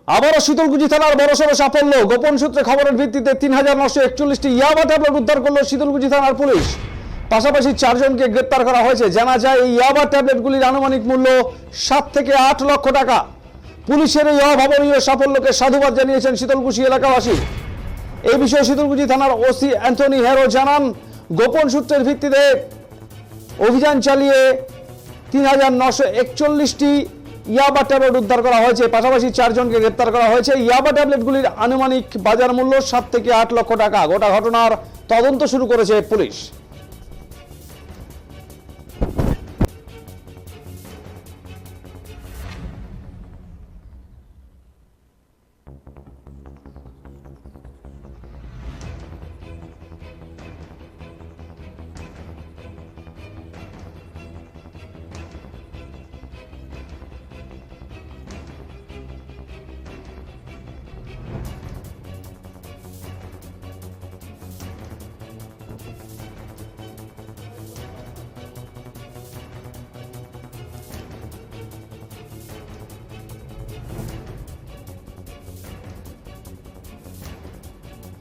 আবারও শীতলকুচি থানার বড়সড় সাফল্য। গোপন সূত্রে খবরের ভিত্তিতে ৩,৯৪১টি ইয়াবা ট্যাবলেট উদ্ধার করল শীতলকুচি থানার পুলিশ। পাশাপাশি 4 জনকে গ্রেপ্তার করা হয়েছে। জানা যায় এই ইয়াবা ট্যাবলেটগুলির আনুমানিক মূল্য 7 থেকে 8 লক্ষ টাকা। পুলিশের এই অভাবনীয় সাফল্যকে সাধুবাদ জানিয়েছেন শীতলকুচি এলাকাবাসী। এই বিষয়ে শীতলকুচি থানার ওসি অ্যান্থনি হেরো জানান, গোপন সূত্রের ভিত্তিতে অভিযান চালিয়ে ৩,৯৪১টি ইয়াবা ট্যাবলেট উদ্ধার করা হয়েছে। পাশাপাশি 4 জনকে গ্রেপ্তার করা হয়েছে। ইয়াবা ট্যাবলেটগুলির আনুমানিক বাজার মূল্য 7 থেকে 8 লক্ষ টাকা। গোটা ঘটনার তদন্ত শুরু করেছে পুলিশ।